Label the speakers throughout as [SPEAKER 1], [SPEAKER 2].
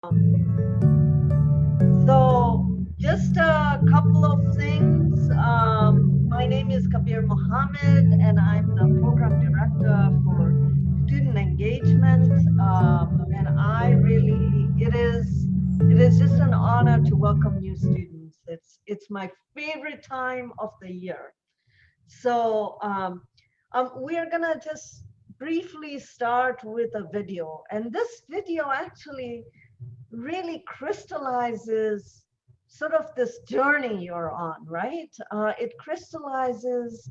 [SPEAKER 1] So just a couple of things. My name is Kabir Mohammed, and I'm the program director for student engagement. And it is just an honor to welcome new students. It's my favorite time of the year. So we are gonna just briefly start with a video, and this video actually really crystallizes sort of this journey you're on, right? It crystallizes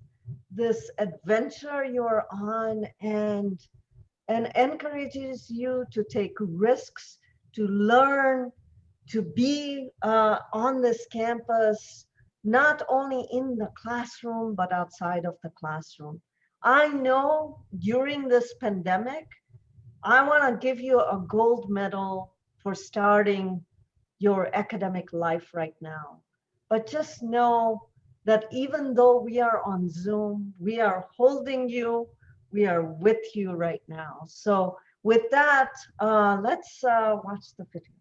[SPEAKER 1] this adventure you're on and encourages you to take risks, to learn, to be on this campus, not only in the classroom, but outside of the classroom. I know during this pandemic, I want to give you a gold medal for starting your academic life right now. But just know that even though we are on Zoom, we are holding you, we are with you right now. So with that, let's watch the video.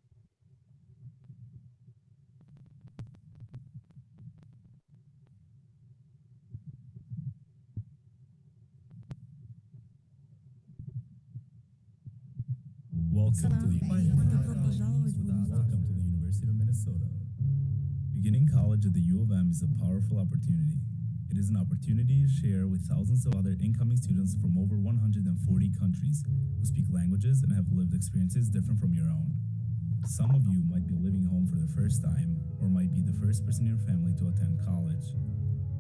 [SPEAKER 2] Welcome to the University of Minnesota. Beginning college at the U of M is a powerful opportunity. It is an opportunity to share with thousands of other incoming students from over 140 countries who speak languages and have lived experiences different from your own. Some of you might be living home for the first time or might be the first person in your family to attend college.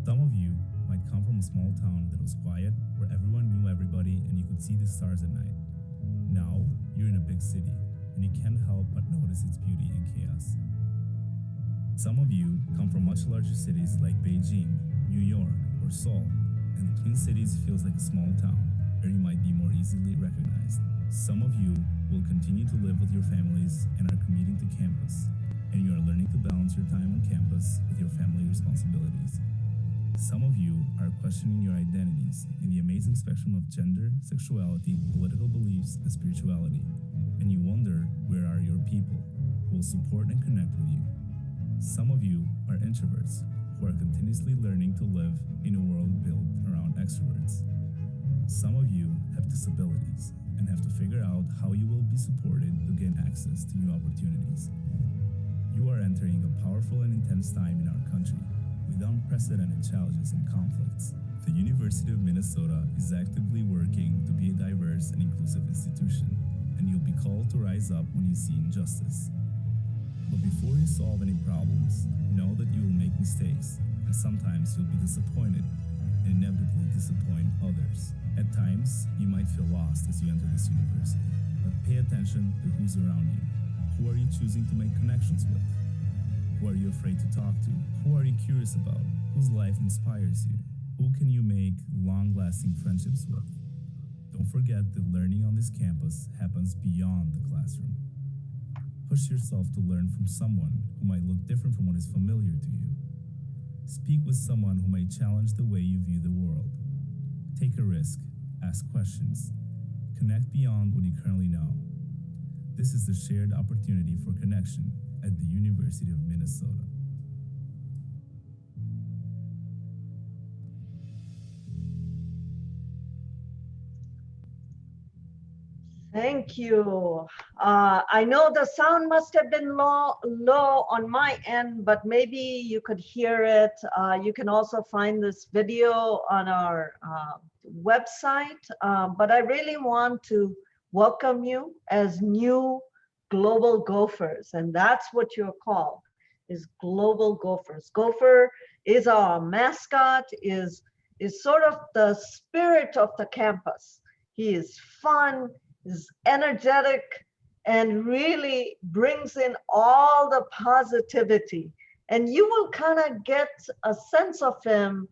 [SPEAKER 2] Some of you might come from a small town that was quiet, where everyone knew everybody and you could see the stars at night. Now, you're in a big city, and you can't help but notice its beauty and chaos. Some of you come from much larger cities like Beijing, New York, or Seoul, and the Twin Cities feels like a small town, where you might be more easily recognized. Some of you will continue to live with your families and are commuting to campus, and you are learning to balance your time on campus with your family responsibilities. Some of you are questioning your identities in the amazing spectrum of gender, sexuality, political beliefs, and spirituality, and you wonder where are your people who will support and connect with you. Some of you are introverts who are continuously learning to live in a world built around extroverts. Some of you have disabilities and have to figure out how you will be supported to gain access to new opportunities. You are entering a powerful and intense time in our country with unprecedented challenges and conflicts. The University of Minnesota is actively working to be a diverse and inclusive institution, and you'll be called to rise up when you see injustice. But before you solve any problems, know that you will make mistakes, and sometimes you'll be disappointed, and inevitably disappoint others. At times, you might feel lost as you enter this university, but pay attention to who's around you. Who are you choosing to make connections with? Who are you afraid to talk to? Who are you curious about? Whose life inspires you? Who can you make long-lasting friendships with? Don't forget that learning on this campus happens beyond the classroom. Push yourself to learn from someone who might look different from what is familiar to you. Speak with someone who may challenge the way you view the world. Take a risk, ask questions, connect beyond what you currently know. This is the shared opportunity for connection at the University of Minnesota.
[SPEAKER 1] Thank you. I know the sound must have been low on my end, but maybe you could hear it. You can also find this video on our website. But I really want to welcome you as new global gophers, and that's what you're called, is global gophers. Gopher is our mascot, is sort of the spirit of the campus. He is fun, is energetic, and really brings in all the positivity. And you will kind of get a sense of him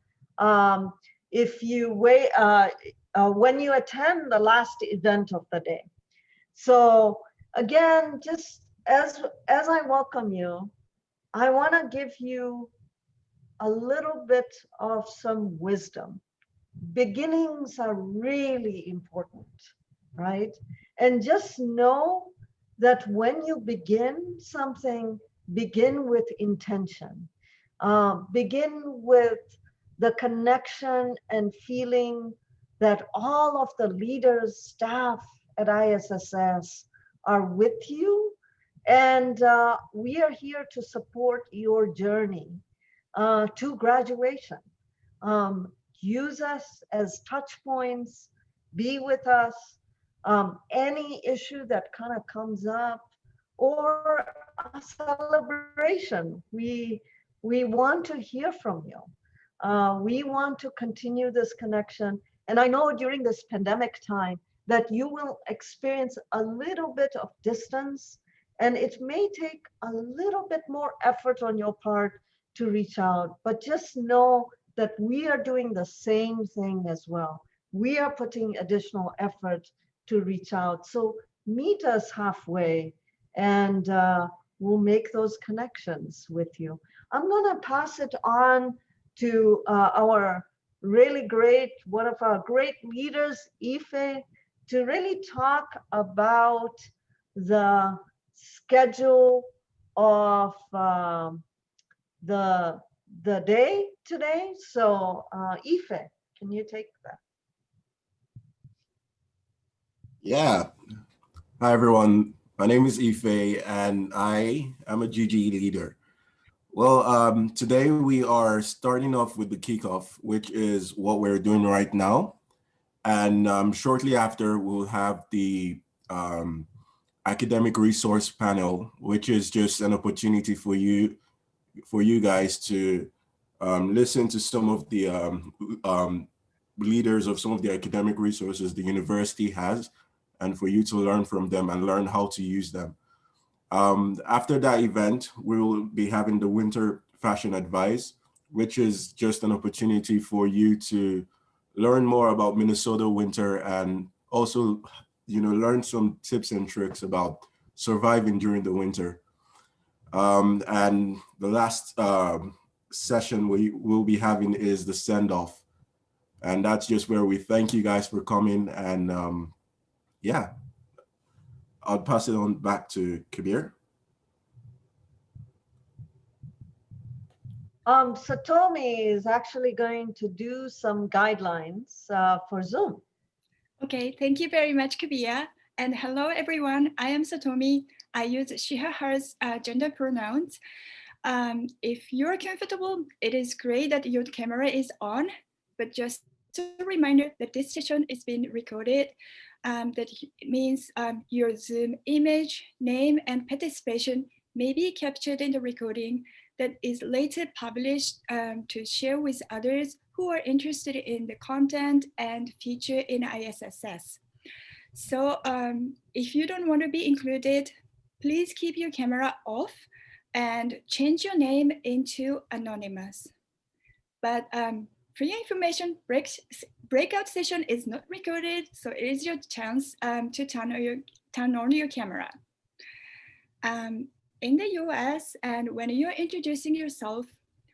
[SPEAKER 1] if you wait when you attend the last event of the day. So again, just as I welcome you, I want to give you a little bit of some wisdom. Beginnings are really important, right? And just know that when you begin something, begin with intention. Begin with the connection and feeling that all of the leaders, staff at ISSS are with you. And we are here to support your journey to graduation. Use us as touch points, be with us. Any issue that kind of comes up or a celebration, we want to hear from you. We want to continue this connection. And I know during this pandemic time that you will experience a little bit of distance, and it may take a little bit more effort on your part to reach out, but just know that we are doing the same thing as well. We are putting additional effort to reach out. So meet us halfway, and we'll make those connections with you. I'm going to pass it on to our really great, one of our great leaders, Ife, to really talk about the schedule of the day today. So Ife, can you take that?
[SPEAKER 3] Yeah. Hi, everyone. My name is Ife, and I am a GG leader. Well, today we are starting off with the kickoff, which is what we're doing right now. And shortly after, we'll have the academic resource panel, which is just an opportunity for you guys to listen to some of the leaders of some of the academic resources the university has, and for you to learn from them and learn how to use them. After that event, we will be having the winter fashion advice, which is just an opportunity for you to learn more about Minnesota winter and also, learn some tips and tricks about surviving during the winter. And the last session we will be having is the send-off. And that's just where we thank you guys for coming. And yeah, I'll pass it on back to Kabir.
[SPEAKER 1] Satomi is actually going to do some guidelines for Zoom.
[SPEAKER 4] Okay, thank you very much, Kabia. And hello, everyone. I am Satomi. I use she, her, hers gender pronouns. If you're comfortable, it is great that your camera is on, but just a reminder that this session is being recorded. That means your Zoom image, name, and participation may be captured in the recording that is later published to share with others who are interested in the content and feature in ISSS. So if you don't want to be included, please keep your camera off and change your name into anonymous. But for your information, breakout session is not recorded, so it is your chance to turn on your camera. In the US, and when you're introducing yourself,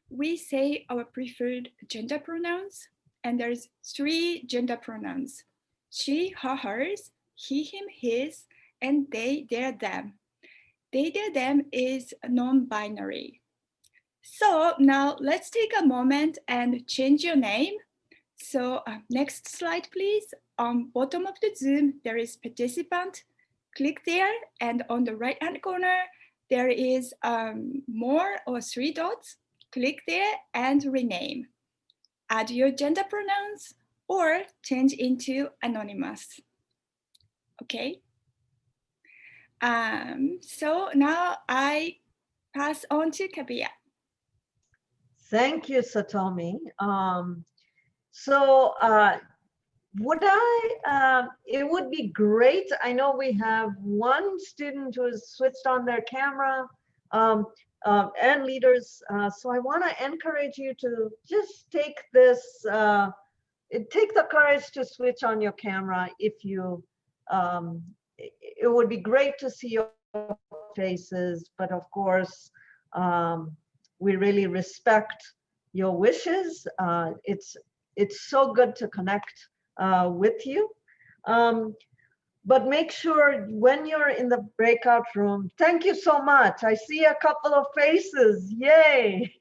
[SPEAKER 4] we say our preferred gender pronouns, and there's 3 gender pronouns: she, her, hers, he, him, his, and they, their, them. They, their, them is non-binary. So now let's take a moment and change your name. So next slide, please. On bottom of the Zoom, there is participant. Click there, and on the right-hand corner, there is more or 3 dots. Click there and rename. Add your gender pronouns or change into anonymous. Okay. So now I pass on to Kabia.
[SPEAKER 1] Thank you, Satomi. It would be great. I know we have one student who has switched on their camera and leaders. So I want to encourage you to just take the courage to switch on your camera if you, it would be great to see your faces, but of course, we really respect your wishes. It's so good to connect with you. but make sure when you're in the breakout room, thank you so much. I see a couple of faces, yay.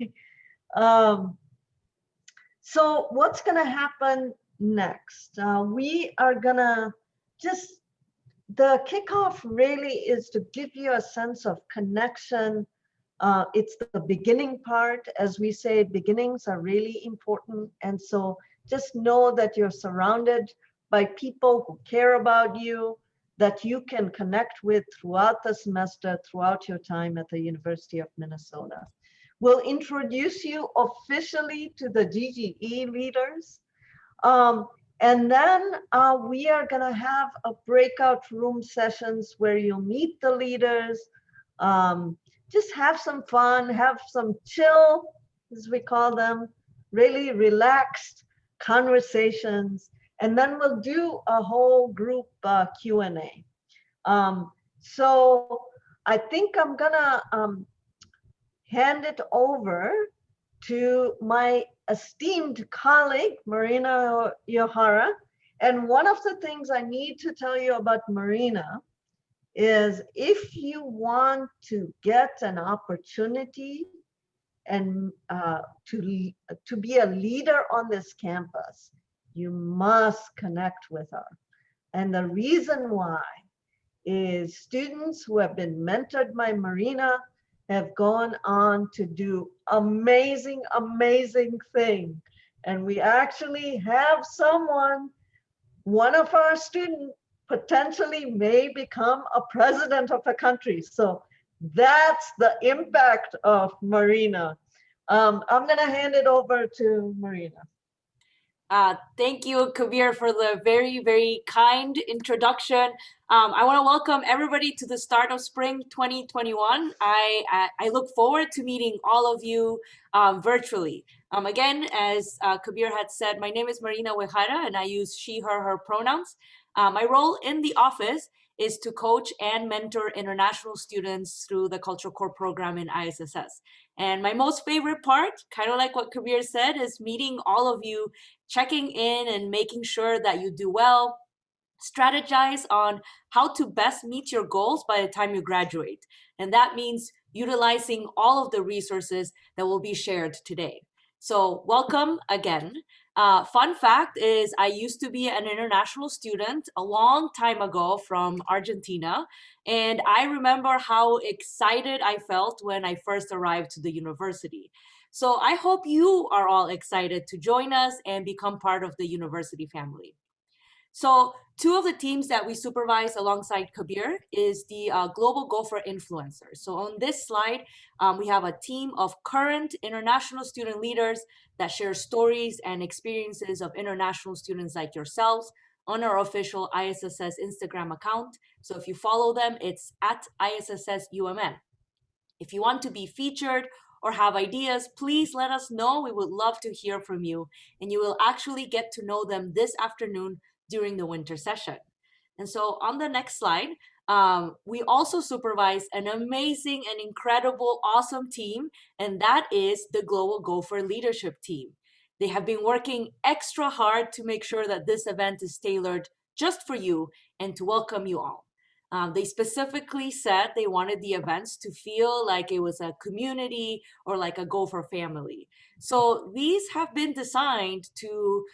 [SPEAKER 1] So what's gonna happen next? We are gonna just, the kickoff really is to give you a sense of connection. It's the beginning part. As we say, beginnings are really important. And so just know that you're surrounded by people who care about you, that you can connect with throughout the semester, throughout your time at the University of Minnesota. We'll introduce you officially to the GGE leaders. And then we are gonna have a breakout room sessions where you'll meet the leaders, just have some fun, have some chill, as we call them, really relaxed conversations. And then we'll do a whole group Q&A. So I think I'm gonna hand it over to my esteemed colleague, Marina Yohara. And one of the things I need to tell you about Marina is if you want to get an opportunity and to be a leader on this campus, you must connect with her. And the reason why is students who have been mentored by Marina have gone on to do amazing, amazing things. And we actually have someone, one of our students potentially may become a president of a country. So that's the impact of Marina. I'm gonna hand it over to Marina.
[SPEAKER 5] Thank you, Kabir, for the very, very kind introduction. I want to welcome everybody to the start of spring 2021. I look forward to meeting all of you virtually. Again, as Kabir had said, my name is Marina Wejara, and I use she, her pronouns. My role in the office is to coach and mentor international students through the Cultural Core program in ISSS. And my most favorite part, kind of like what Kabir said, is meeting all of you, checking in and making sure that you do well, strategize on how to best meet your goals by the time you graduate. And that means utilizing all of the resources that will be shared today. So welcome again. Fun fact is I used to be an international student a long time ago from Argentina. And I remember how excited I felt when I first arrived to the university. So I hope you are all excited to join us and become part of the university family. So two of the teams that we supervise alongside Kabir is the Global Gopher Influencers. So on this slide, we have a team of current international student leaders that share stories and experiences of international students like yourselves on our official ISSS Instagram account. So if you follow them, it's at ISSSUMN. If you want to be featured or have ideas, please let us know. We would love to hear from you. And you will actually get to know them this afternoon during the winter session. And so on the next slide, we also supervise an amazing and incredible, awesome team, and that is the Global Gopher Leadership Team. They have been working extra hard to make sure that this event is tailored just for you and to welcome you all. They specifically said they wanted the events to feel like it was a community or like a Gopher family. So these have been designed to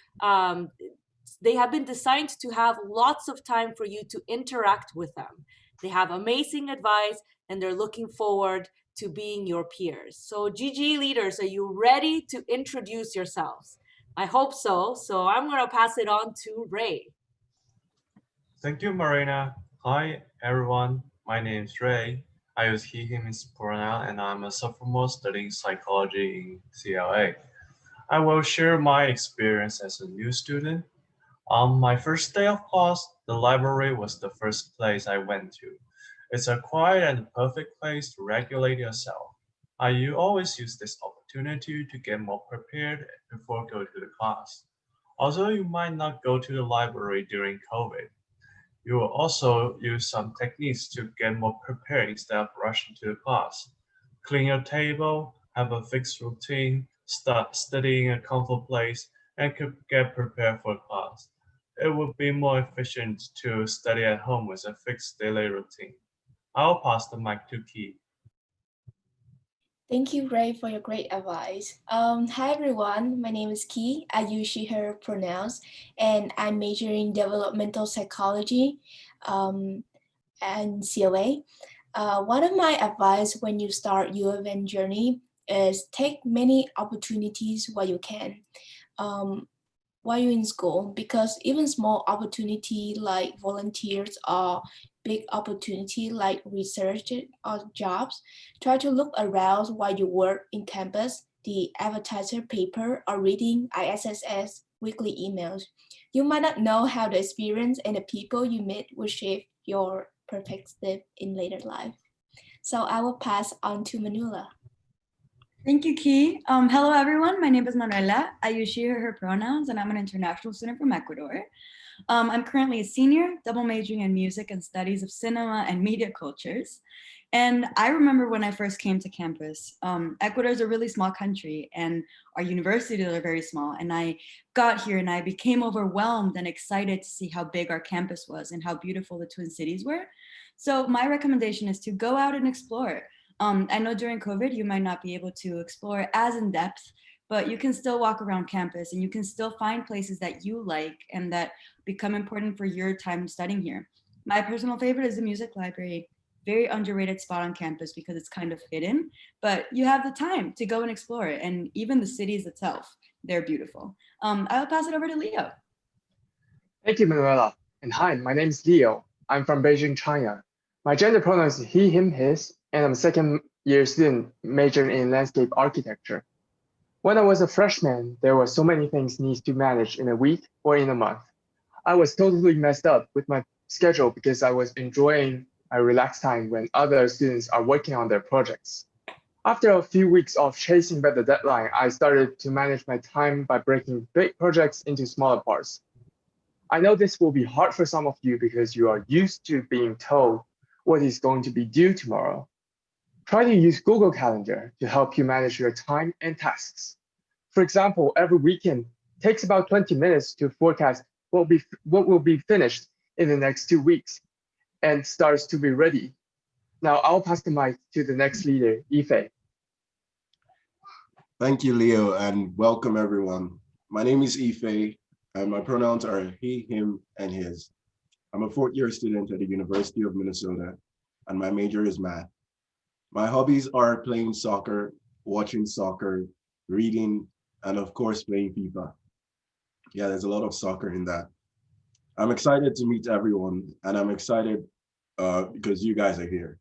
[SPEAKER 5] have lots of time for you to interact with them. They have amazing advice and they're looking forward to being your peers. So GG leaders, are you ready to introduce yourselves? I hope so. So I'm going to pass it on to Ray.
[SPEAKER 6] Thank you, Marina. Hi, everyone. My name is Ray. I use he, him pronoun, and I'm a sophomore studying psychology in CLA. I will share my experience as a new student. On my first day of class, the library was the first place I went to. It's a quiet and perfect place to regulate yourself. I always use this opportunity to get more prepared before going to the class. Although you might not go to the library during COVID, you will also use some techniques to get more prepared instead of rushing to the class. Clean your table, have a fixed routine, start studying in a comfortable place, and get prepared for class. It would be more efficient to study at home with a fixed daily routine. I'll pass the mic to Key.
[SPEAKER 7] Thank you, Ray, for your great advice. Hi, everyone. My name is Ki. I use she, her pronouns, and I'm majoring in developmental psychology and CLA. One of my advice when you start your event journey is take many opportunities while you can. While you're in school, because even small opportunity like volunteers or big opportunity like research or jobs, try to look around while you work in campus, the advertiser paper or reading ISSS weekly emails. You might not know how the experience and the people you meet will shape your perspective in later life. So I will pass on to Manula.
[SPEAKER 8] Thank you, Key. Hello, everyone. My name is Manuela. I use she, her pronouns, and I'm an international student from Ecuador. I'm currently a senior, double majoring in music and studies of cinema and media cultures. And I remember when I first came to campus, Ecuador is a really small country and our universities are very small. And I got here and I became overwhelmed and excited to see how big our campus was and how beautiful the Twin Cities were. So my recommendation is to go out and explore. I know during COVID, you might not be able to explore as in depth, but you can still walk around campus and you can still find places that you like and that become important for your time studying here. My personal favorite is the music library. Very underrated spot on campus because it's kind of hidden, but you have the time to go and explore it. And even the cities itself, they're beautiful. I'll pass it over to Leo.
[SPEAKER 9] Thank you, Manuela. And hi, my name is Leo. I'm from Beijing, China. My gender pronouns is he, him, his, and I'm a second-year student majoring in landscape architecture. When I was a freshman, there were so many things needs to manage in a week or in a month. I was totally messed up with my schedule because I was enjoying my relaxed time when other students are working on their projects. After a few weeks of chasing by the deadline, I started to manage my time by breaking big projects into smaller parts. I know this will be hard for some of you because you are used to being told what is going to be due tomorrow. Try to use Google Calendar to help you manage your time and tasks. For example, every weekend takes about 20 minutes to forecast what will be finished in the next 2 weeks and starts to be ready. Now I'll pass the mic to the next leader, Ife.
[SPEAKER 3] Thank you, Leo, and welcome everyone. My name is Ife, and my pronouns are he, him, and his. I'm a fourth-year student at the University of Minnesota, and my major is math. My hobbies are playing soccer, watching soccer, reading, and of course, playing FIFA. Yeah, there's a lot of soccer in that. I'm excited to meet everyone, and I'm excited because you guys are here.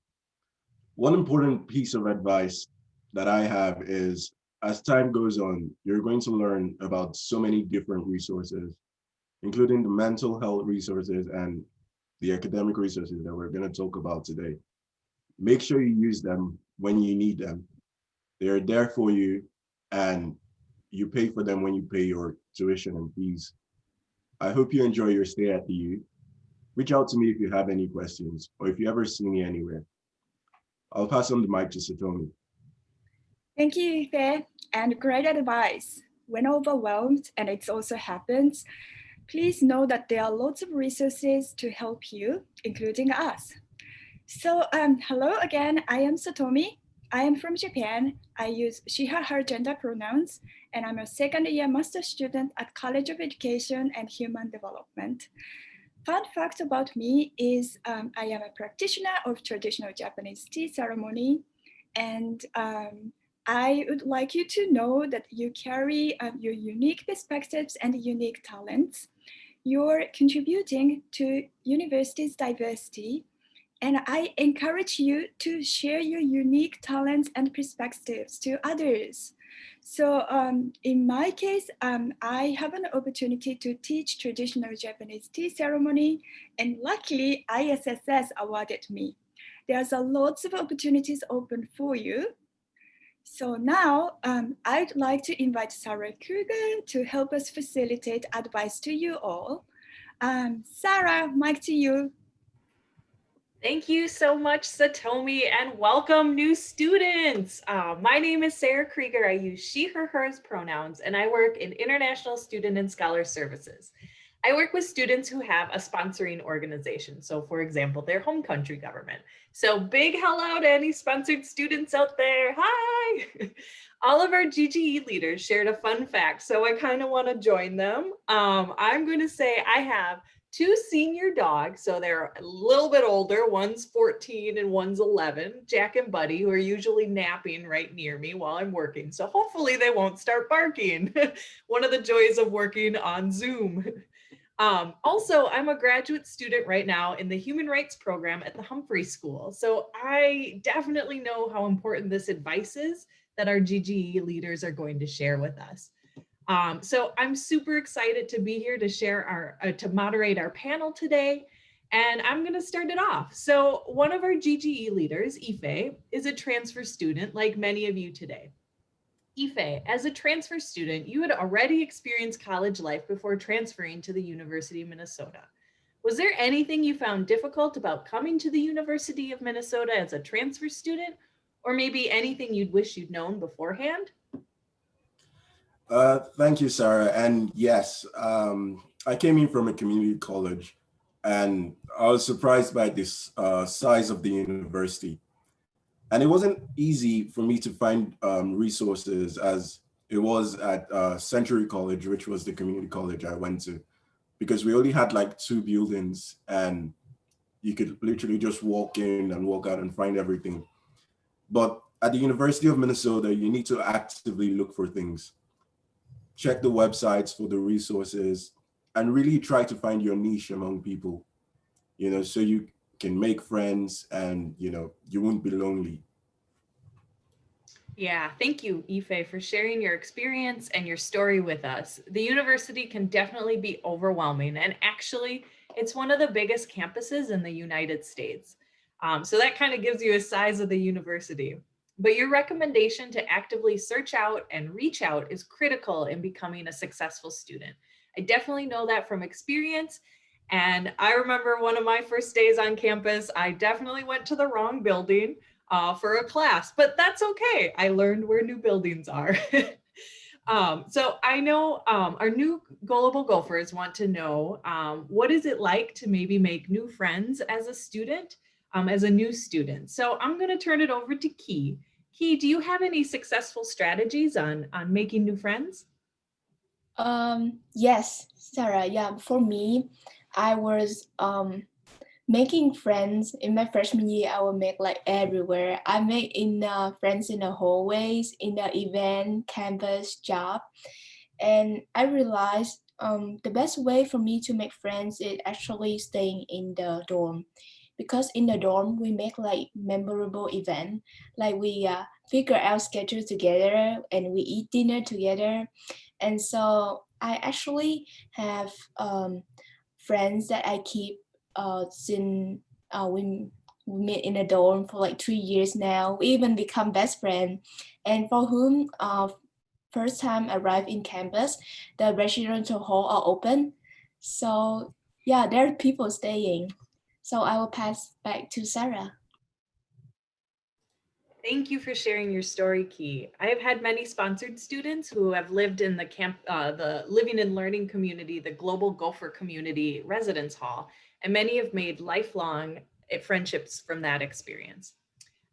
[SPEAKER 3] One important piece of advice that I have is, as time goes on, you're going to learn about so many different resources, including the mental health resources and the academic resources that we're going to talk about today. Make sure you use them when you need them. They're there for you, and you pay for them when you pay your tuition and fees. I hope you enjoy your stay at the U. Reach out to me if you have any questions or if you ever see me anywhere. I'll pass on the mic to Satomi.
[SPEAKER 4] Thank you, Ife, and great advice. When overwhelmed, and it also happens, please know that there are lots of resources to help you, including us. So hello again, I am Satomi. I am from Japan. I use she, her gender pronouns, and I'm a second-year master's student at College of Education and Human Development. Fun fact about me is I am a practitioner of traditional Japanese tea ceremony, and I would like you to know that you carry your unique perspectives and unique talents. You're contributing to university's diversity, and I encourage you to share your unique talents and perspectives to others. So in my case, I have an opportunity to teach traditional Japanese tea ceremony, and luckily ISSS awarded me. There's a lots of opportunities open for you. So now I'd like to invite Sarah Kruger to help us facilitate advice to you all. Sarah, mic to you.
[SPEAKER 10] Thank you so much, Satomi, and welcome new students. My name is Sarah Krieger. I use she, her, hers pronouns, and I work in International Student and Scholar Services. I work with students who have a sponsoring organization. So for example, their home country government. So big hello to any sponsored students out there. Hi. All of our GGE leaders shared a fun fact, so I kind of want to join them. I'm going to say I have 2 senior dogs, so they're a little bit older. One's 14 and one's 11, Jack and Buddy, who are usually napping right near me while I'm working. So hopefully they won't start barking. One of the joys of working on Zoom. Also, I'm a graduate student right now in the Human Rights program at the Humphrey School. So I definitely know how important this advice is that our GGE leaders are going to share with us. So I'm super excited to be here to share to moderate our panel today. And I'm going to start it off. So one of our GGE leaders, Ife, is a transfer student like many of you today. Ife, as a transfer student, you had already experienced college life before transferring to the University of Minnesota. Was there anything you found difficult about coming to the University of Minnesota as a transfer student, or maybe anything you'd wish you'd known beforehand?
[SPEAKER 3] Thank you, Sarah. And yes, I came in from a community college, and I was surprised by this size of the university. And it wasn't easy for me to find resources as it was at Century College, which was the community college I went to, because we only had like 2 buildings and you could literally just walk in and walk out and find everything. But at the University of Minnesota, you need to actively look for things. Check the websites for the resources and really try to find your niche among people, so you can make friends and, you won't be lonely.
[SPEAKER 10] Yeah, thank you, Ife, for sharing your experience and your story with us. The university can definitely be overwhelming, and actually, it's one of the biggest campuses in the United States. So that kind of gives you a size of the university. But your recommendation to actively search out and reach out is critical in becoming a successful student. I definitely know that from experience. And I remember one of my first days on campus, I definitely went to the wrong building for a class, but that's okay. I learned where new buildings are. So I know our new Gullible Gophers want to know, what is it like to maybe make new friends as a student, as a new student? So I'm going to turn it over to Key. Key, do you have any successful strategies on making new friends?
[SPEAKER 7] Yes, Sarah. Yeah, for me, I was making friends in my freshman year. I would make like everywhere. I make friends in the hallways, in the event, campus, job, and I realized the best way for me to make friends is actually staying in the dorm, because in the dorm we make like memorable event, like we figure out schedule together and we eat dinner together, and so I actually have friends that I keep since we met in a dorm for like 3 years now. We even become best friends, and for whom first time arrive in campus, the residential hall are open. So yeah, there are people staying. So I will pass back to Sarah.
[SPEAKER 10] Thank you for sharing your story, Key. I have had many sponsored students who have lived in the Living and Learning community, the Global Gopher community residence hall, and many have made lifelong friendships from that experience.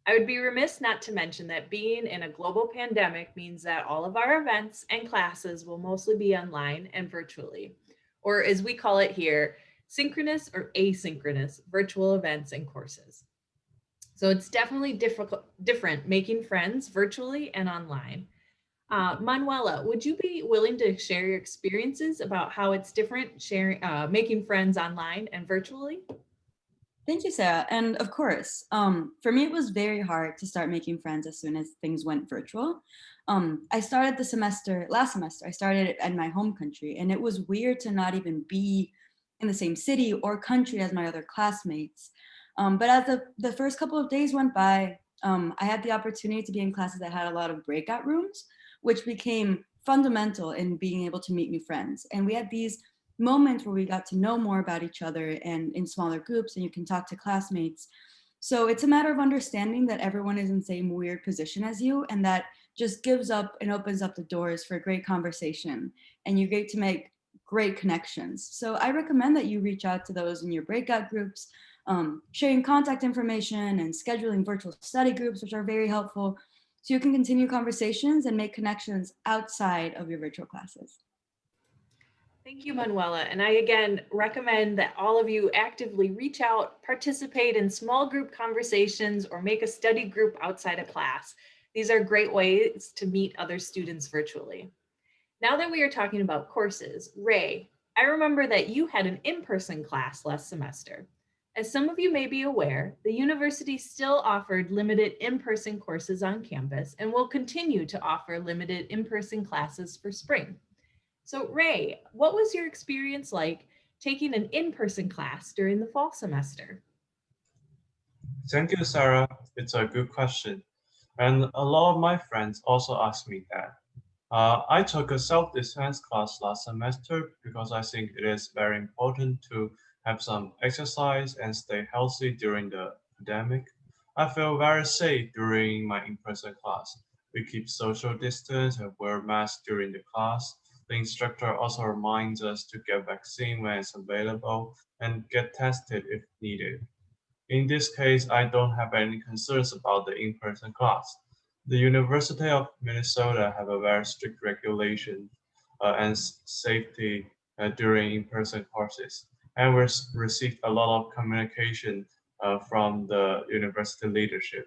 [SPEAKER 10] I would be remiss not to mention that being in a global pandemic means that all of our events and classes will mostly be online and virtually, or as we call it here, synchronous or asynchronous virtual events and courses. So it's definitely different making friends virtually and online. Manuela, would you be willing to share your experiences about how it's different making friends online and virtually?
[SPEAKER 8] Thank you, Sarah. And of course, for me, it was very hard to start making friends as soon as things went virtual. I started last semester, I started in my home country, and it was weird to not even be in the same city or country as my other classmates. But as the first couple of days went by, I had the opportunity to be in classes that had a lot of breakout rooms, which became fundamental in being able to meet new friends. And we had these moments where we got to know more about each other and in smaller groups, and you can talk to classmates. So it's a matter of understanding that everyone is in the same weird position as you, and that just gives up and opens up the doors for great conversation. And you get to make great connections. So I recommend that you reach out to those in your breakout groups, sharing contact information and scheduling virtual study groups, which are very helpful, so you can continue conversations and make connections outside of your virtual classes.
[SPEAKER 10] Thank you, Manuela. And I again recommend that all of you actively reach out, participate in small group conversations, or make a study group outside of class. These are great ways to meet other students virtually. Now that we are talking about courses, Ray, I remember that you had an in-person class last semester. As some of you may be aware, the university still offered limited in-person courses on campus and will continue to offer limited in-person classes for spring. So Ray, what was your experience like taking an in-person class during the fall semester?
[SPEAKER 6] Thank you, Sarah. It's a good question. And a lot of my friends also ask me that. I took a self-defense class last semester because I think it is very important to have some exercise and stay healthy during the pandemic. I feel very safe during my in-person class. We keep social distance and wear masks during the class. The instructor also reminds us to get vaccine when it's available and get tested if needed. In this case, I don't have any concerns about the in-person class. The University of Minnesota have a very strict regulation and safety during in-person courses, and we received a lot of communication from the university leadership.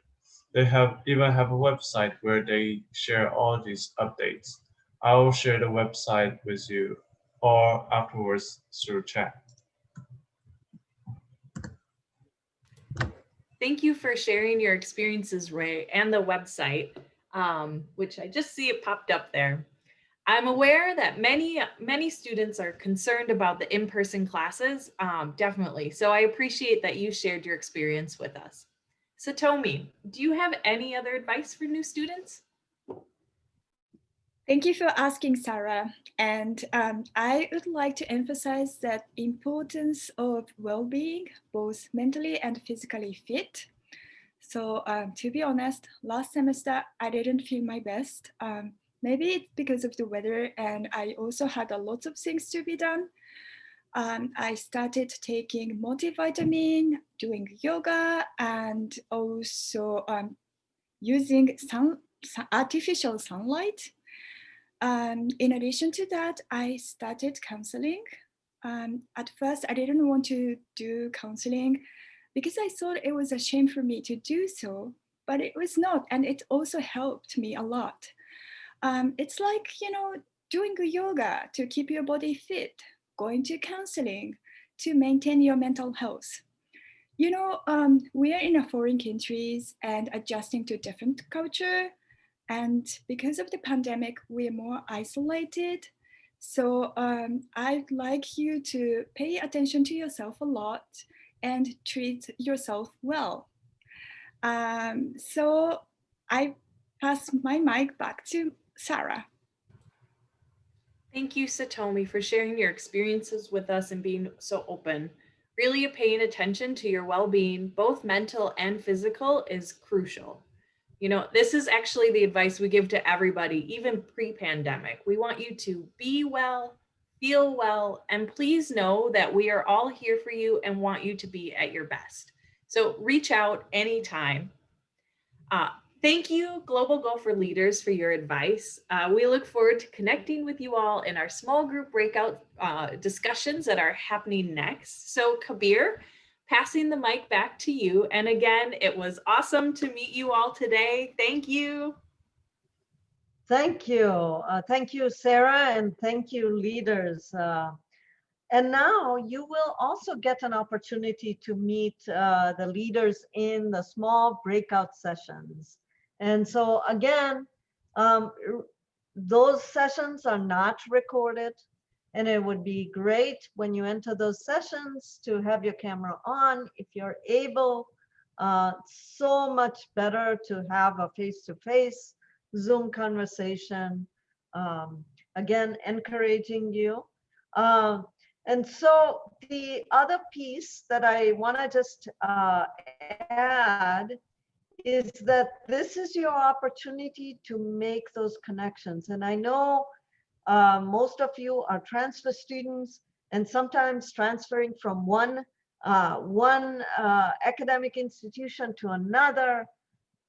[SPEAKER 6] They even have a website where they share all these updates. I will share the website with you or afterwards through chat.
[SPEAKER 10] Thank you for sharing your experiences, Ray, and the website, which I just see it popped up there. I'm aware that many students are concerned about the in-person classes, definitely. So I appreciate that you shared your experience with us. Satomi, do you have any other advice for new students?
[SPEAKER 4] Thank you for asking, Sarah. And I would like to emphasize that importance of well-being, both mentally and physically fit. So to be honest, last semester, I didn't feel my best. Maybe it's because of the weather, and I also had a lot of things to be done. I started taking multivitamin, doing yoga, and also using artificial sunlight. In addition to that, I started counseling. At first, I didn't want to do counseling because I thought it was a shame for me to do so, but it was not. And it also helped me a lot. It's like, doing yoga to keep your body fit, going to counseling to maintain your mental health. We are in a foreign countries and adjusting to different culture. And because of the pandemic, we're more isolated. So I'd like you to pay attention to yourself a lot and treat yourself well. So I pass my mic back to Sarah.
[SPEAKER 10] Thank you, Satomi, for sharing your experiences with us and being so open. Really paying attention to your well-being, both mental and physical, is crucial. This is actually the advice we give to everybody, even pre-pandemic. We want you to be well, feel well, and please know that we are all here for you and want you to be at your best. So reach out anytime. Thank you, Global Gopher leaders, for your advice. We look forward to connecting with you all in our small group breakout discussions that are happening next. So Kabir, passing the mic back to you. And again, it was awesome to meet you all today. Thank you.
[SPEAKER 1] Thank you. Thank you, Sarah, and thank you, leaders. And now you will also get an opportunity to meet the leaders in the small breakout sessions. And so again, those sessions are not recorded. And it would be great when you enter those sessions to have your camera on if you're able. So much better to have a face-to-face Zoom conversation. Again, encouraging you. And so the other piece that I want to just add is that this is your opportunity to make those connections. And I know Most of you are transfer students, and sometimes transferring from one academic institution to another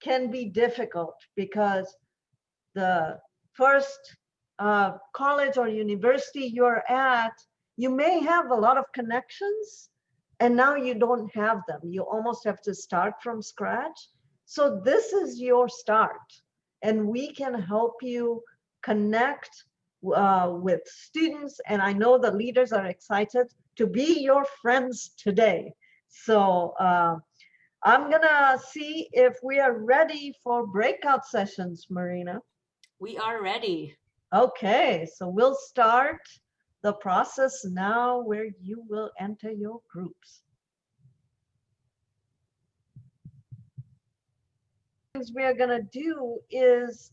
[SPEAKER 1] can be difficult because the first college or university you're at, you may have a lot of connections, and now you don't have them. You almost have to start from scratch. So this is your start, and we can help you connect with students. And I know the leaders are excited to be your friends today. So I'm gonna see if we are ready for breakout sessions, Marina.
[SPEAKER 5] We are ready.
[SPEAKER 1] Okay, so we'll start the process now where you will enter your groups. Things we are gonna do is,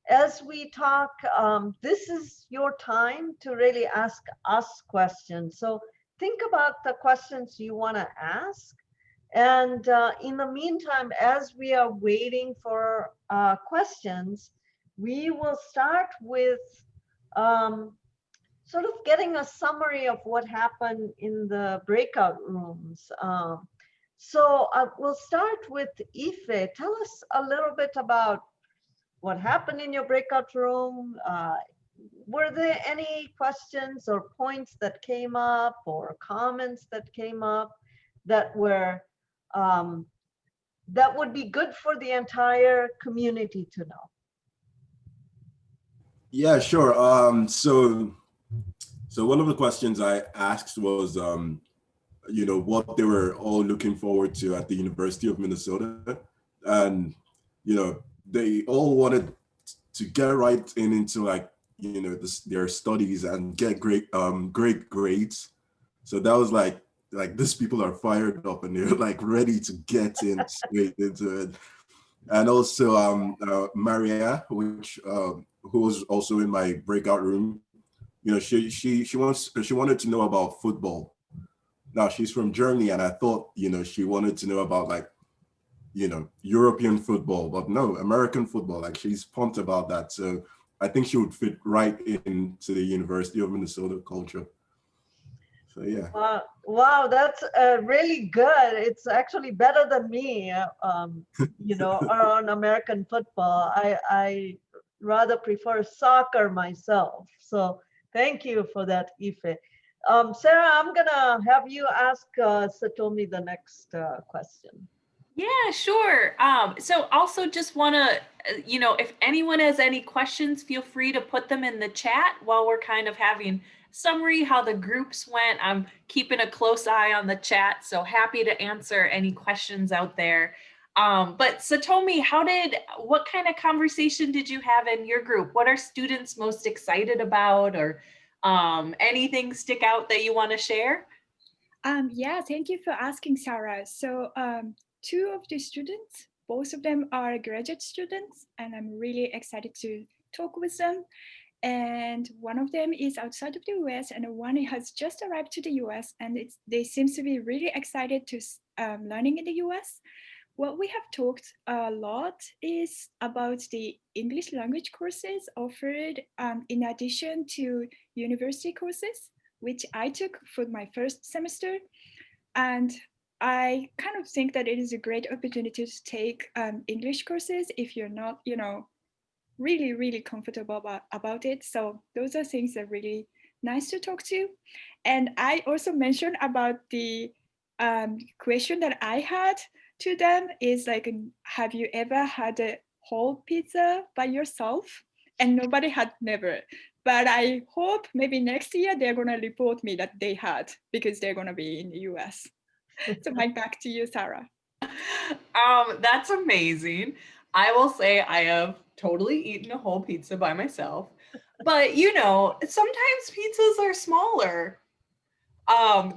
[SPEAKER 1] as we talk, this is your time to really ask us questions. So think about the questions you wanna ask. And in the meantime, as we are waiting for questions, we will start with sort of getting a summary of what happened in the breakout rooms. So we'll start with Ife. Tell us a little bit about what happened in your breakout room. Were there any questions or points that came up or comments that came up that were that would be good for the entire community to know?
[SPEAKER 3] Yeah, sure. So one of the questions I asked was, you know, what they were all looking forward to at the University of Minnesota. And, you know, they all wanted to get right into like, you know, their studies and get great grades. So that was like these people are fired up and they're like ready to get in straight into it. And also Maria, who was also in my breakout room, you know, she wanted to know about football. Now she's from Germany, and I thought, you know, she wanted to know about like, you know, European football, but no, American football. Like she's pumped about that. So I think she would fit right into the University of Minnesota culture. So yeah.
[SPEAKER 1] Wow, that's really good. It's actually better than me, you know, around American football. I rather prefer soccer myself. So thank you for that, Ife. Sarah, I'm gonna have you ask Satomi the next question.
[SPEAKER 10] Yeah, sure. So also just want to, you know, if anyone has any questions, feel free to put them in the chat while we're kind of having summary how the groups went. I'm keeping a close eye on the chat, so happy to answer any questions out there. But Satomi, what kind of conversation did you have in your group? What are students most excited about, or anything stick out that you want to share?
[SPEAKER 4] Yeah, thank you for asking, Sarah. So two of the students, both of them are graduate students, and I'm really excited to talk with them. And one of them is outside of the US, and one has just arrived to the US, and they seem to be really excited to learning in the US. What we have talked a lot is about the English language courses offered in addition to university courses, which I took for my first semester. And I kind of think that it is a great opportunity to take English courses if you're not, you know, really, really comfortable about it. So those are things that are really nice to talk to. And I also mentioned about the question that I had to them is like, have you ever had a whole pizza by yourself? And nobody had never. But I hope maybe next year they're going to report me that they had, because they're going to be in the US. So back to you, Sarah.
[SPEAKER 10] That's amazing. I will say I have totally eaten a whole pizza by myself, but you know, sometimes pizzas are smaller.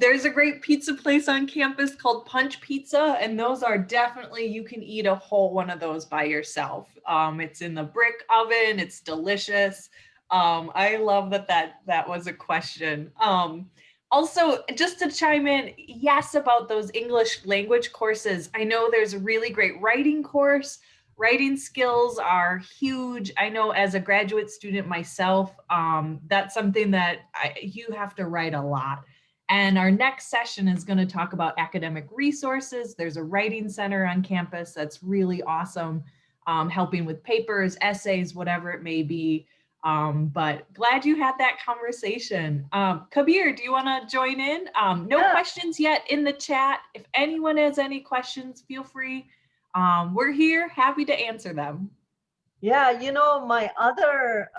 [SPEAKER 10] There's a great pizza place on campus called Punch Pizza, and those are definitely, you can eat a whole one of those by yourself. It's in the brick oven, it's delicious. I love that was a question. Also, just to chime in, yes, about those English language courses, I know there's a really great writing course, Writing skills are huge. I know as a graduate student myself, that's something that you have to write a lot. And our next session is going to talk about academic resources. There's a writing center on campus that's really awesome, helping with papers, essays, whatever it may be. But glad you had that conversation. Kabir, do you want to join in? No questions yet in the chat. If anyone has any questions, feel free. We're here, happy to answer them.
[SPEAKER 1] Yeah, you know, my other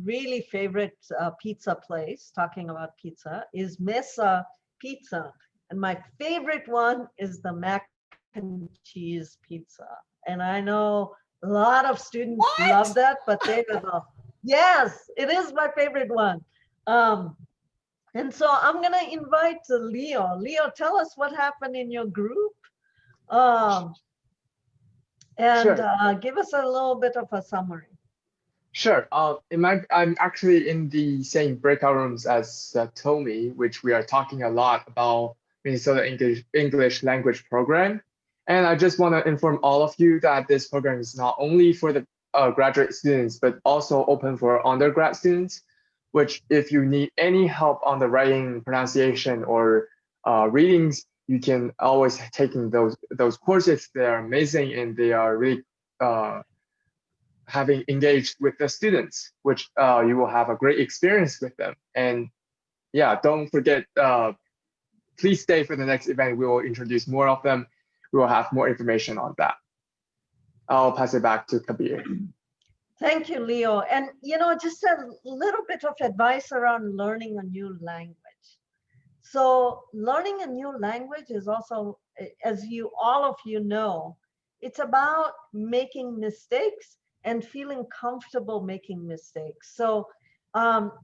[SPEAKER 1] really favorite pizza place, talking about pizza, is Mesa Pizza. And my favorite one is the mac and cheese pizza. And I know a lot of students love that, but they are the, yes, it is my favorite one. And so I'm going to invite Leo. Leo, tell us what happened in your group. And
[SPEAKER 9] Sure.
[SPEAKER 1] give us a little bit of a summary.
[SPEAKER 9] Sure. I'm actually in the same breakout rooms as Tommy, which we are talking a lot about Minnesota English language program. And I just want to inform all of you that this program is not only for the graduate students, but also open for undergrad students, which if you need any help on the writing, pronunciation, or readings, you can always taking those courses. They are amazing and they are really having engaged with the students, which you will have a great experience with them. And yeah, don't forget, please stay for the next event. We will introduce more of them. We will have more information on that. I'll pass it back to Kabir.
[SPEAKER 1] Thank you, Leo. And, you know, just a little bit of advice around learning a new language. So learning a new language is also, as all of you know, it's about making mistakes and feeling comfortable making mistakes. So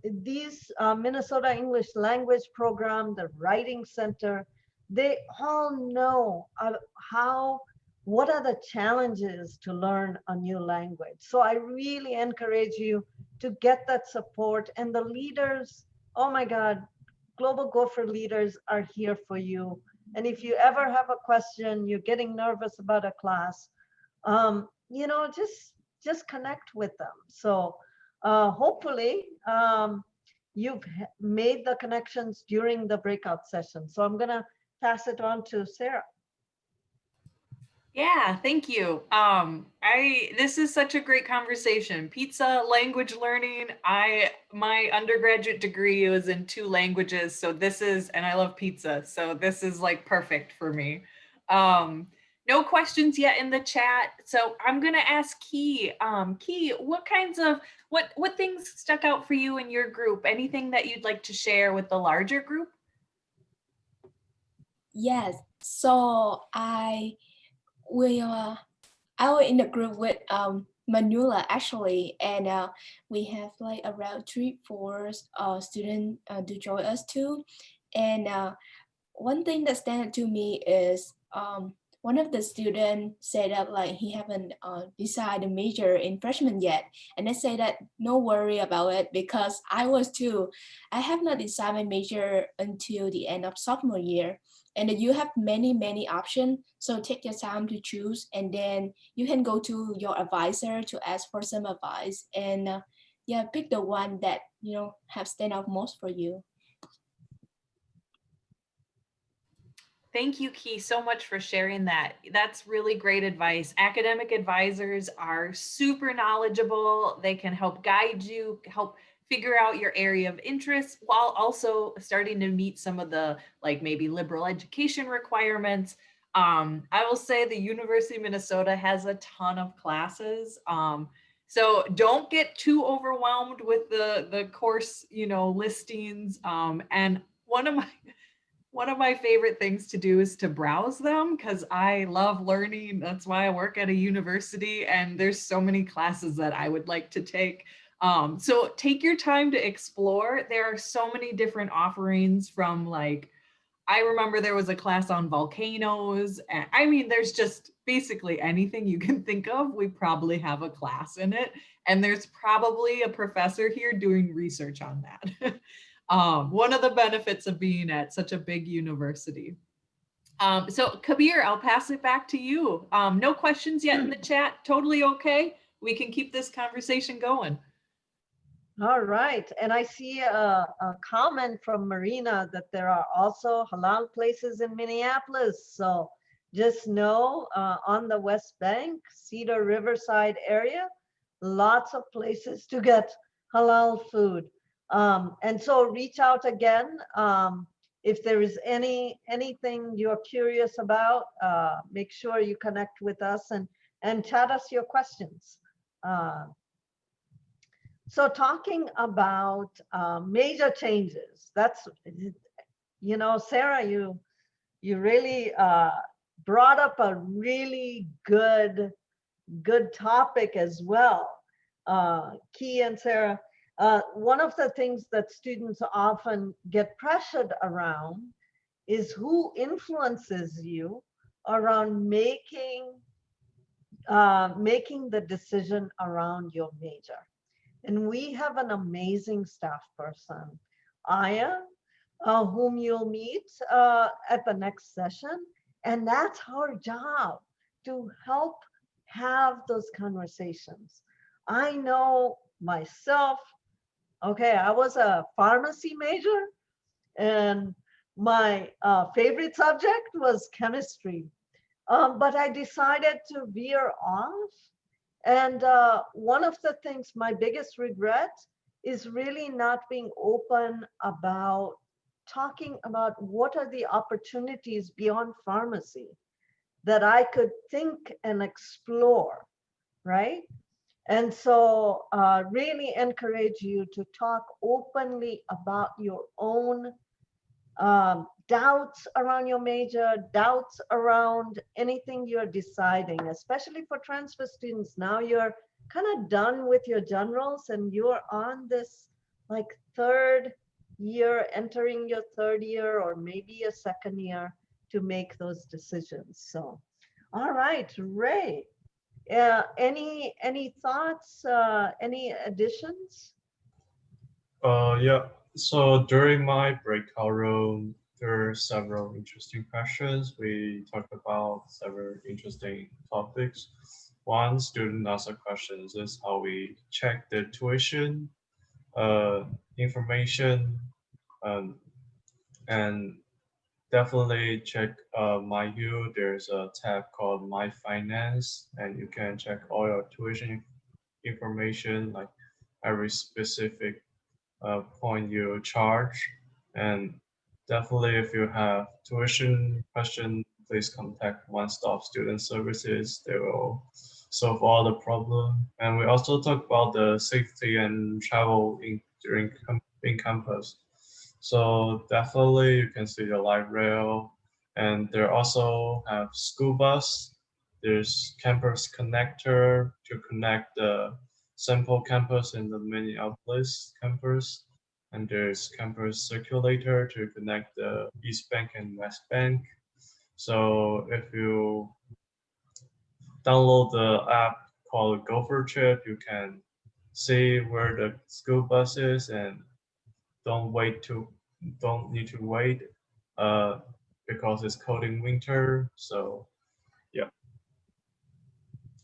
[SPEAKER 1] these Minnesota English Language Program, the Writing Center, they all know what are the challenges to learn a new language. So I really encourage you to get that support. And the leaders, oh my God, Global Gopher leaders are here for you. And if you ever have a question, you're getting nervous about a class, you know, just connect with them. So hopefully you've made the connections during the breakout session. So I'm gonna pass it on to Sarah.
[SPEAKER 10] Yeah, thank you. This is such a great conversation. Pizza, language learning. My undergraduate degree was in 2 languages, so and I love pizza, so this is like perfect for me. No questions yet in the chat, so I'm gonna ask Key. Key, what things stuck out for you in your group? Anything that you'd like to share with the larger group?
[SPEAKER 7] Yes, so I was in the group with Manula actually, and we have like around 3-4 students to join us too. And one thing that stands to me is one of the students said that like he haven't decided a major in freshman yet, and I say that no worry about it because I was too. I have not decided my major until the end of sophomore year. And you have many options, so take your time to choose, and then you can go to your advisor to ask for some advice, and yeah, pick the one that have stand out most for you.
[SPEAKER 10] Thank you, Key, so much for sharing that. That's really great advice. Academic advisors are super knowledgeable. They can help guide you, help figure out your area of interest while also starting to meet some of the like maybe liberal education requirements. I will say the University of Minnesota has a ton of classes. So don't get too overwhelmed with the course, listings. And one of my favorite things to do is to browse them because I love learning. That's why I work at a university, and there's so many classes that I would like to take. So take your time to explore. There are so many different offerings from like, I remember there was a class on volcanoes. And I mean, there's just basically anything you can think of. We probably have a class in it. And there's probably a professor here doing research on that. One of the benefits of being at such a big university. So Kabir, I'll pass it back to you. No questions yet in the chat. Totally okay. We can keep this conversation going.
[SPEAKER 1] All right. And I see a comment from Marina that there are also halal places in Minneapolis. So just know on the West Bank, Cedar Riverside area, lots of places to get halal food. And so reach out again. If there is anything you're curious about, make sure you connect with us and chat us your questions. So talking about major changes, that's, you know, Sarah, you really brought up a really good topic as well. Key and Sarah, one of the things that students often get pressured around is who influences you around making the decision around your major. And we have an amazing staff person, Aya, whom you'll meet at the next session. And that's her job, to help have those conversations. I know myself, okay, I was a pharmacy major, and my favorite subject was chemistry. But I decided to veer off. And one of the things, my biggest regret is really not being open about talking about what are the opportunities beyond pharmacy that I could think and explore, right? And so really encourage you to talk openly about your own doubts around your major, doubts around anything you're deciding, especially for transfer students. Now you're kind of done with your generals and you're on this like third year, entering your third year or maybe a second year to make those decisions. So, all right, Ray, any thoughts, any additions?
[SPEAKER 6] Yeah. So during my breakout room, there are several interesting questions. We talked about several interesting topics. One student asked a question, is this how we check the tuition information, and definitely check MyU. There's a tab called My Finance, and you can check all your tuition information, like every specific point you charge. And definitely, if you have tuition question, please contact One Stop Student Services. They will solve all the problem. And we also talk about the safety and travel in campus. So definitely you can see the light rail, and they also have school bus. There's campus connector to connect the Central campus and the Minneapolis campus. And there's campus circulator to connect the East Bank and West Bank. So if you download the app called Gopher Trip, you can see where the school bus is and don't need to wait because it's cold in winter. So yeah.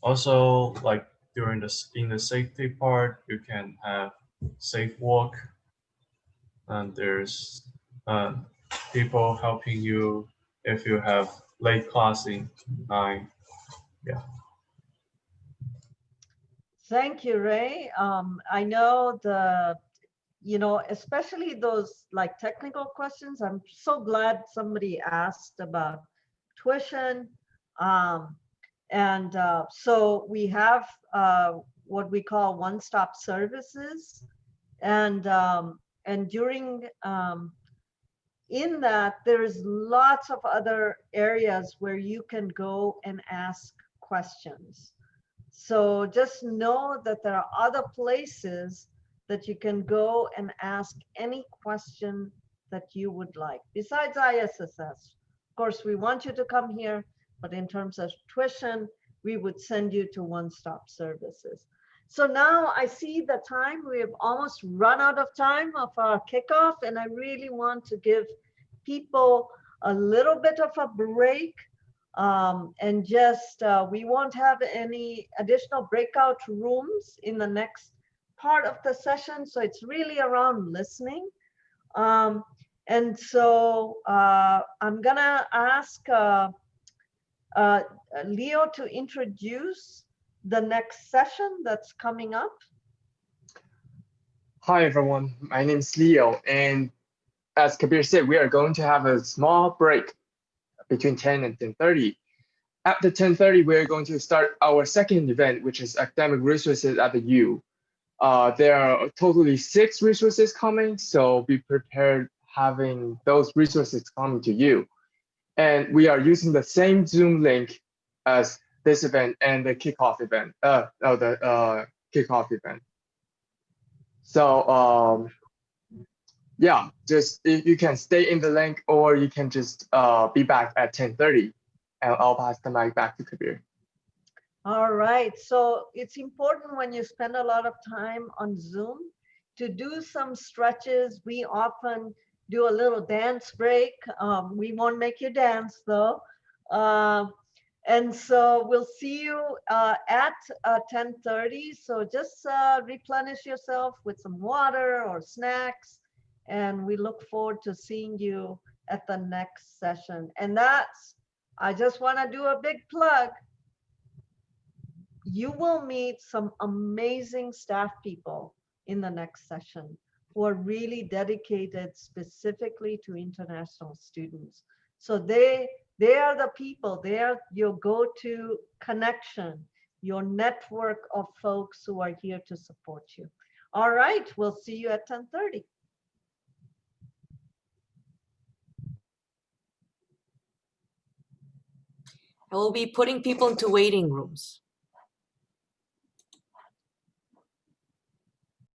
[SPEAKER 6] Also, like during in the safety part, you can have safe walk, and there's people helping you if you have late class in 9. Yeah.
[SPEAKER 1] Thank you, Ray. I know especially those like technical questions. I'm so glad somebody asked about tuition. So we have what we call one-stop services. And during in that, there's lots of other areas where you can go and ask questions. So just know that there are other places that you can go and ask any question that you would like, besides ISSS. Of course, we want you to come here, but in terms of tuition, we would send you to one-stop services. So now I see the time, we have almost run out of time of our kickoff, and I really want to give people a little bit of a break, and just we won't have any additional breakout rooms in the next part of the session. So it's really around listening. And so I'm gonna ask Leo to introduce the next session that's coming up.
[SPEAKER 9] Hi, everyone. My name is Leo. And as Kabir said, we are going to have a small break between 10 and 10:30. After 10:30, we're going to start our second event, which is academic resources at the U. There are totally 6 resources coming, so be prepared having those resources coming to you. And we are using the same Zoom link as this event and the kickoff event. Kickoff event. So yeah, just you can stay in the link, or you can just be back at 10:30, and I'll pass the mic back to Kabir.
[SPEAKER 1] All right, so it's important when you spend a lot of time on Zoom to do some stretches. We often do a little dance break. We won't make you dance though. And so we'll see you at 10:30. So just replenish yourself with some water or snacks. And we look forward to seeing you at the next session. And I just want to do a big plug. You will meet some amazing staff people in the next session who are really dedicated specifically to international students. So they are the people, they are your go-to connection, your network of folks who are here to support you. All right, we'll see you at 10:30.
[SPEAKER 5] I will be putting people into waiting rooms.